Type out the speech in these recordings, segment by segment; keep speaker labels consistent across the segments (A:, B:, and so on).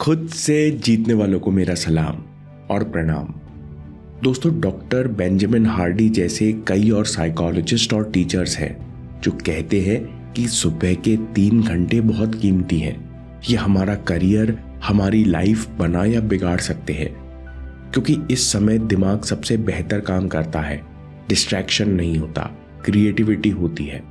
A: खुद से जीतने वालों को मेरा सलाम और प्रणाम। दोस्तों, डॉक्टर बेंजामिन हार्डी जैसे कई और साइकोलॉजिस्ट और टीचर्स हैं जो कहते हैं कि सुबह के 3 घंटे बहुत कीमती हैं। ये हमारा करियर, हमारी लाइफ बना या बिगाड़ सकते हैं, क्योंकि इस समय दिमाग सबसे बेहतर काम करता है। डिस्ट्रैक्शन नहीं होता, क्रिएटिविटी होती है।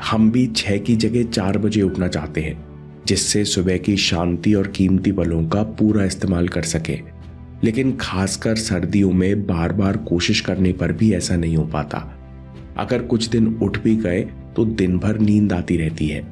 A: हम भी 6 की जगह 4 बजे उठना चाहते हैं, जिससे सुबह की शांति और कीमती पलों का पूरा इस्तेमाल कर सके। लेकिन खासकर सर्दियों में बार बार कोशिश करने पर भी ऐसा नहीं हो पाता। अगर कुछ दिन उठ भी गए तो दिन भर नींद आती रहती है।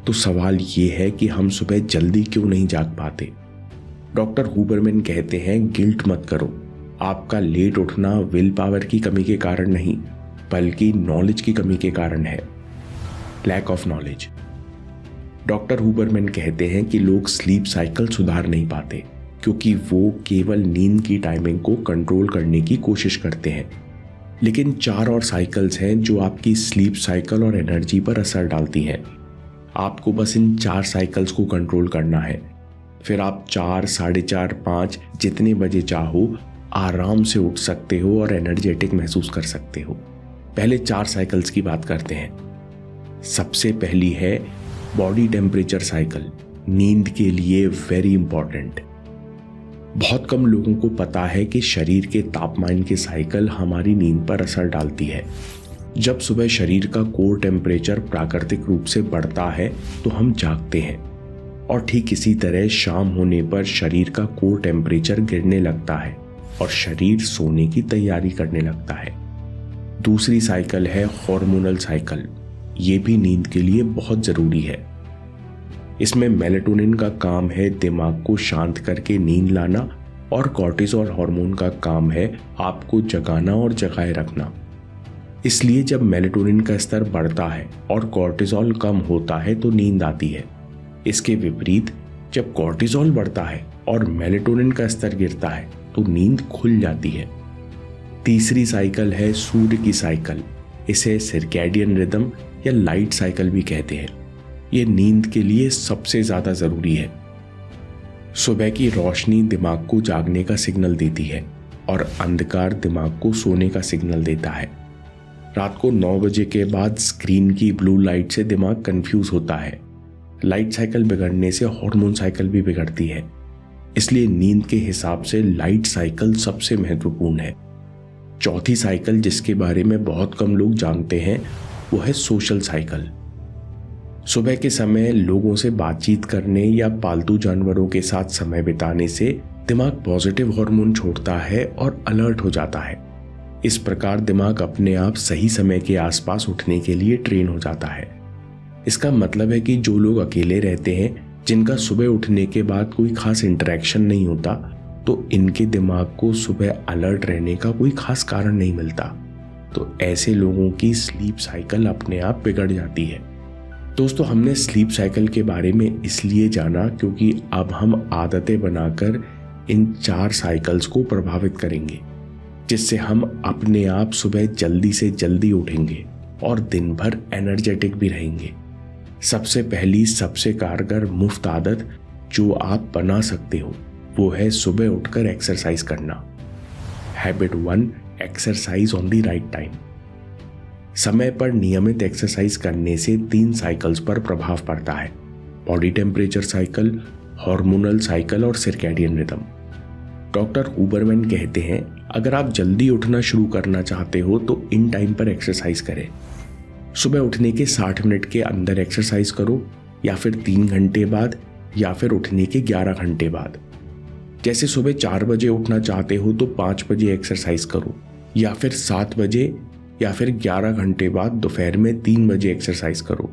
A: तो सवाल ये है कि हम सुबह जल्दी क्यों नहीं जाग पाते। डॉक्टर हुबरमैन कहते हैं, गिल्ट मत करो। आपका लेट उठना विल पावर की कमी के कारण नहीं, बल्कि नॉलेज की कमी के कारण है। Lack of knowledge. Doctor Huberman कहते हैं कि लोग स्लीप साइकिल सुधार नहीं पाते क्योंकि वो केवल नींद की टाइमिंग को कंट्रोल करने की कोशिश करते हैं। लेकिन 4 और साइकिल्स हैं जो आपकी स्लीप साइकिल और एनर्जी पर असर डालती हैं। आपको बस इन 4 साइकिल्स को कंट्रोल करना है। फिर आप 4, 4:30, 5 जितने बजे चाहो आराम से उठ सकते हो और एनर्जेटिक महसूस कर सकते हो। पहले 4 साइकिल्स की बात करते हैं। सबसे पहली है बॉडी टेम्परेचर साइकिल, नींद के लिए वेरी इंपॉर्टेंट। बहुत कम लोगों को पता है कि शरीर के तापमान की साइकिल हमारी नींद पर असर डालती है। जब सुबह शरीर का कोर टेम्परेचर प्राकृतिक रूप से बढ़ता है तो हम जागते हैं, और ठीक इसी तरह शाम होने पर शरीर का कोर टेम्परेचर गिरने लगता है और शरीर सोने की तैयारी करने लगता है। दूसरी साइकिल है हार्मोनल साइकिल। ये भी नींद के लिए बहुत जरूरी है। इसमें मेलेटोनिन का काम है दिमाग को शांत करके नींद लाना, और कॉर्टिसोल हार्मोन का काम है आपको जगाना और जगाए रखना। इसलिए जब मेलेटोनिन का स्तर बढ़ता है और कॉर्टिसोल कम होता है तो नींद आती है। इसके विपरीत जब कॉर्टिसोल बढ़ता है और मेलेटोनिन का स्तर गिरता है तो नींद खुल जाती है। तीसरी साइकिल है सूर्य की साइकिल। इसे सर्कैडियन रिदम या लाइट साइकिल भी कहते हैं। यह नींद के लिए सबसे ज्यादा जरूरी है। सुबह की रोशनी दिमाग को जागने का सिग्नल देती है और अंधकार दिमाग को सोने का सिग्नल देता है। रात को 9 बजे के बाद स्क्रीन की ब्लू लाइट से दिमाग कंफ्यूज होता है। लाइट साइकिल बिगड़ने से हार्मोन साइकिल भी बिगड़ती है। इसलिए नींद के हिसाब से लाइट साइकिल सबसे महत्वपूर्ण है। चौथी साइकिल, जिसके बारे में बहुत कम लोग जानते हैं, वो है सोशल साइकिल। सुबह के समय लोगों से बातचीत करने या पालतू जानवरों के साथ समय बिताने से दिमाग पॉजिटिव हार्मोन छोड़ता है और अलर्ट हो जाता है। इस प्रकार दिमाग अपने आप सही समय के आसपास उठने के लिए ट्रेन हो जाता है। इसका मतलब है कि जो लोग अकेले रहते हैं, जिनका सुबह उठने के बाद कोई खास इंटरेक्शन नहीं होता, तो इनके दिमाग को सुबह अलर्ट रहने का कोई खास कारण नहीं मिलता। तो ऐसे लोगों की स्लीप साइकिल अपने आप बिगड़ जाती है। दोस्तों, हमने स्लीप साइकिल के बारे में इसलिए जाना क्योंकि अब हम आदतें बनाकर इन 4 साइकिल्स को प्रभावित करेंगे, जिससे हम अपने आप सुबह जल्दी से जल्दी उठेंगे और दिन भर एनर्जेटिक भी रहेंगे। सबसे पहली, सबसे कारगर मुफ्त आदत जो आप बना सकते हो वो है सुबह उठकर एक्सरसाइज करना। Habit 1, exercise on the right time. समय पर नियमित एक्सरसाइज करने से 3 साइकिल्स पर प्रभाव पड़ता है: body temperature cycle, hormonal cycle और सर्कैडियन रिदम। डॉक्टर हुबरमैन कहते हैं, अगर आप जल्दी उठना शुरू करना चाहते हो तो इन टाइम पर एक्सरसाइज करें। सुबह उठने के 60 मिनट के अंदर एक्सरसाइज करो, या फिर 3 घंटे बाद, या फिर उठने के 11 घंटे बाद। जैसे सुबह 4 बजे उठना चाहते हो तो 5 बजे एक्सरसाइज करो, या फिर 7 बजे, या फिर 11 घंटे बाद दोपहर में 3 बजे एक्सरसाइज करो।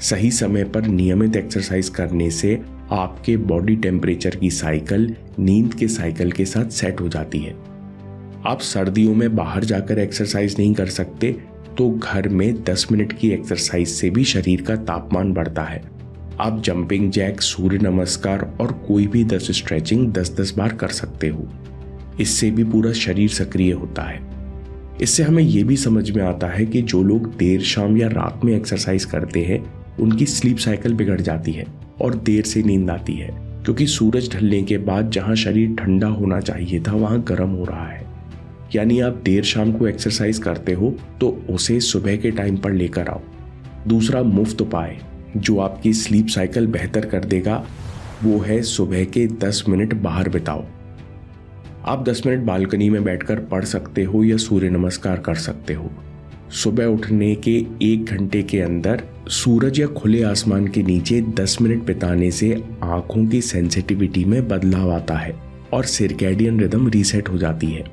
A: सही समय पर नियमित एक्सरसाइज करने से आपके बॉडी टेम्परेचर की साइकिल नींद के साइकिल के साथ सेट हो जाती है। आप सर्दियों में बाहर जाकर एक्सरसाइज नहीं कर सकते तो घर में 10 मिनट की एक्सरसाइज से भी शरीर का तापमान बढ़ता है। आप जंपिंग जैक, सूर्य नमस्कार और कोई भी 10 स्ट्रेचिंग 10-10 बार कर सकते हो। इससे भी पूरा शरीर सक्रिय होता है। इससे हमें यह भी समझ में आता है कि जो लोग देर शाम या रात में एक्सरसाइज करते हैं उनकी स्लीप साइकिल बिगड़ जाती है और देर से नींद आती है। क्योंकि सूरज ढलने के बाद जहां शरीर ठंडा होना चाहिए था वहां गर्म हो रहा है। यानी आप देर शाम को एक्सरसाइज करते हो तो उसे सुबह के टाइम पर लेकर आओ। दूसरा मुफ्त उपाय जो आपकी स्लीप साइकिल बेहतर कर देगा वो है सुबह के 10 मिनट बाहर बिताओ। आप 10 मिनट बालकनी में बैठकर पढ़ सकते हो या सूर्य नमस्कार कर सकते हो। सुबह उठने के 1 घंटे के अंदर सूरज या खुले आसमान के नीचे 10 मिनट बिताने से आंखों की सेंसिटिविटी में बदलाव आता है और सर्कैडियन रिदम रीसेट हो जाती है।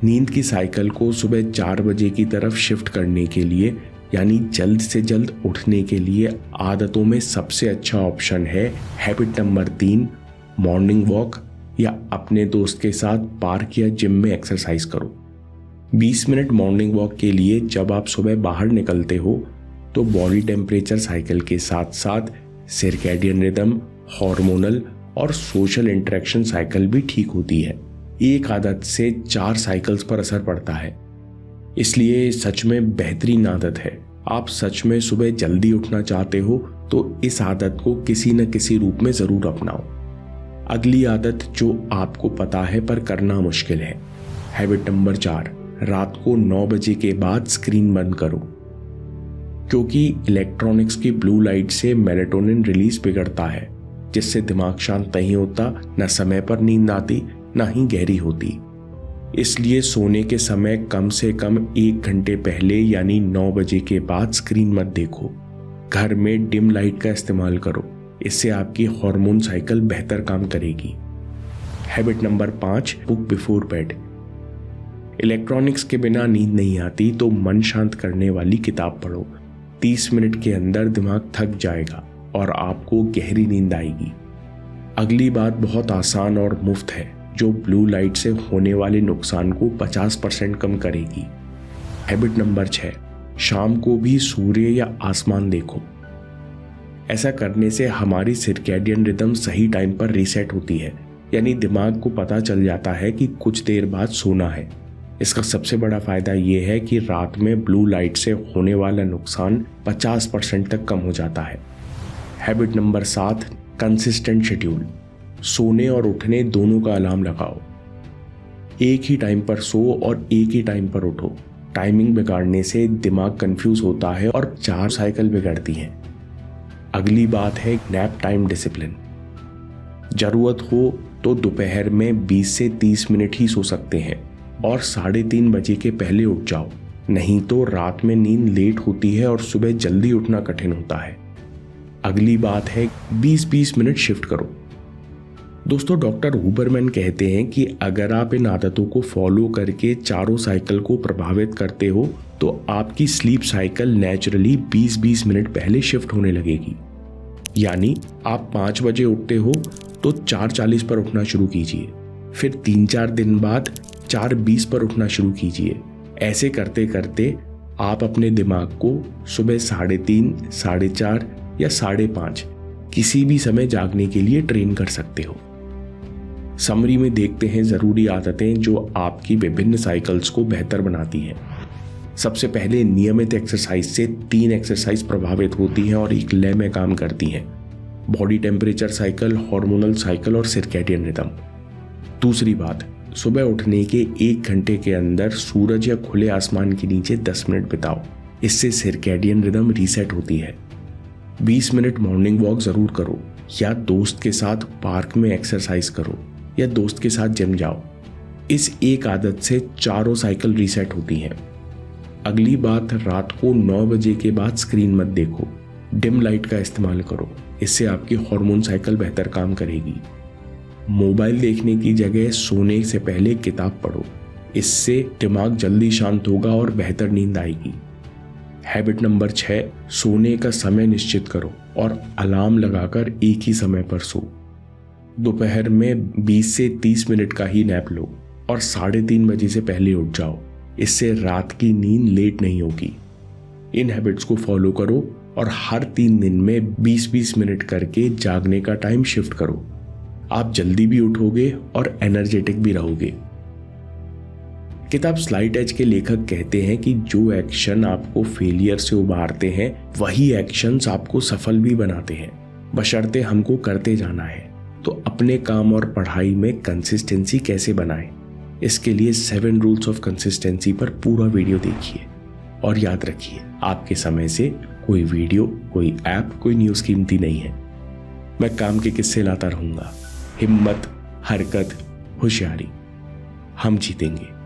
A: नींद की साइकिल को सुबह 4 बजे की तरफ शिफ्ट करने के लिए यानी जल्द से जल्द उठने के लिए आदतों में सबसे अच्छा ऑप्शन है हैबिट नंबर 3, मॉर्निंग वॉक या अपने दोस्त के साथ पार्क या जिम में एक्सरसाइज करो। 20 मिनट मॉर्निंग वॉक के लिए जब आप सुबह बाहर निकलते हो तो बॉडी टेम्परेचर साइकिल के साथ साथ सर्कैडियन रिदम, हार्मोनल और सोशल इंटरेक्शन साइकिल भी ठीक होती है। एक आदत से 4 साइकिल्स पर असर पड़ता है, इसलिए सच में बेहतरीन आदत है। आप सच में सुबह जल्दी उठना चाहते हो तो इस आदत को किसी न किसी रूप में जरूर अपनाओ। अगली आदत जो आपको पता है पर करना मुश्किल है, हैबिट नंबर 4, रात को 9 बजे के बाद स्क्रीन बंद करो। क्योंकि इलेक्ट्रॉनिक्स की ब्लू लाइट से मेलाटोनिन रिलीज बिगड़ता है, जिससे दिमाग शांत नहीं होता, न समय पर नींद आती न ही गहरी होती। इसलिए सोने के समय कम से कम 1 घंटे पहले यानी 9 बजे के बाद स्क्रीन मत देखो। घर में डिम लाइट का इस्तेमाल करो, इससे आपकी हार्मोन साइकिल बेहतर काम करेगी। Habit number 5, book before bed. Electronics के बिना नींद नहीं आती तो मन शांत करने वाली किताब पढ़ो। 30 मिनट के अंदर दिमाग थक जाएगा और आपको गहरी नींद आएगी। अगली बात बहुत आसान और मुफ्त है जो ब्लू लाइट से होने वाले नुकसान को 50% कम करेगी। हैबिट नंबर 6, शाम को भी सूर्य या आसमान देखो। ऐसा करने से हमारी सर्कैडियन रिदम सही टाइम पर रीसेट होती है, यानी दिमाग को पता चल जाता है कि कुछ देर बाद सोना है। इसका सबसे बड़ा फायदा यह है कि रात में ब्लू लाइट से होने वाला नुकसान 50% तक कम हो जाता है। Habit number 7, consistent schedule. सोने और उठने दोनों का अलार्म लगाओ। एक ही टाइम पर सो और एक ही टाइम पर उठो। टाइमिंग बिगाड़ने से दिमाग कंफ्यूज होता है और 4 साइकिल बिगड़ती हैं। अगली बात है नैप टाइम डिसिप्लिन। जरूरत हो तो दोपहर में 20 से 30 मिनट ही सो सकते हैं और 3:30 बजे के पहले उठ जाओ, नहीं तो रात में नींद लेट होती है और सुबह जल्दी उठना कठिन होता है। अगली बात है 20-20 मिनट शिफ्ट करो। दोस्तों, डॉक्टर हुबरमैन कहते हैं कि अगर आप इन आदतों को फॉलो करके चारों साइकिल को प्रभावित करते हो तो आपकी स्लीप साइकिल नेचुरली 20-20 मिनट पहले शिफ्ट होने लगेगी। यानी आप 5 बजे उठते हो तो 4:40 पर उठना शुरू कीजिए, फिर 3-4 दिन बाद 4:20 पर उठना शुरू कीजिए। ऐसे करते करते आप अपने दिमाग को सुबह 3:30, 4:30 या 5:30 किसी भी समय जागने के लिए ट्रेन कर सकते हो। समरी में देखते हैं जरूरी आदतें जो आपकी विभिन्न साइकिल्स को बेहतर बनाती हैं। सबसे पहले नियमित एक्सरसाइज से 3 एक्सरसाइज प्रभावित होती हैं और एक लय में काम करती हैं, body temperature cycle, hormonal cycle और सर्कैडियन रिदम। दूसरी बात, सुबह उठने के 1 घंटे के अंदर सूरज या खुले आसमान के नीचे 10 मिनट बिताओ, इससे सर्कैडियन रिदम रीसेट होती है। 20 मिनट मॉर्निंग वॉक जरूर करो या दोस्त के साथ पार्क में एक्सरसाइज करो या दोस्त के साथ जिम जाओ। इस एक आदत से चारों साइकिल रीसेट होती हैं। अगली बात, रात को 9 बजे के बाद स्क्रीन मत देखो, डिम लाइट का इस्तेमाल करो, इससे आपकी हार्मोन साइकिल बेहतर काम करेगी। मोबाइल देखने की जगह सोने से पहले किताब पढ़ो, इससे दिमाग जल्दी शांत होगा और बेहतर नींद आएगी। हैबिट नंबर 6, सोने का समय निश्चित करो और अलार्म लगाकर एक ही समय पर सो। दोपहर में 20 से 30 मिनट का ही नैप लो और 3:30 बजे से पहले उठ जाओ, इससे रात की नींद लेट नहीं होगी। इन हैबिट्स को फॉलो करो और हर 3 दिन में 20-20 मिनट करके जागने का टाइम शिफ्ट करो। आप जल्दी भी उठोगे और एनर्जेटिक भी रहोगे। किताब स्लाइड एज के लेखक कहते हैं कि जो एक्शन आपको फेलियर से उबारते हैं वही एक्शंस आपको सफल भी बनाते हैं, बशर्ते हमको करते जाना है। तो अपने काम और पढ़ाई में कंसिस्टेंसी कैसे बनाएं, इसके लिए 7 रूल्स ऑफ कंसिस्टेंसी पर पूरा वीडियो देखिए। और याद रखिए, आपके समय से कोई वीडियो, कोई ऐप, कोई न्यूज़ कीमती नहीं है। मैं काम के किस्से लाता रहूंगा। हिम्मत, हरकत, होशियारी, हम जीतेंगे।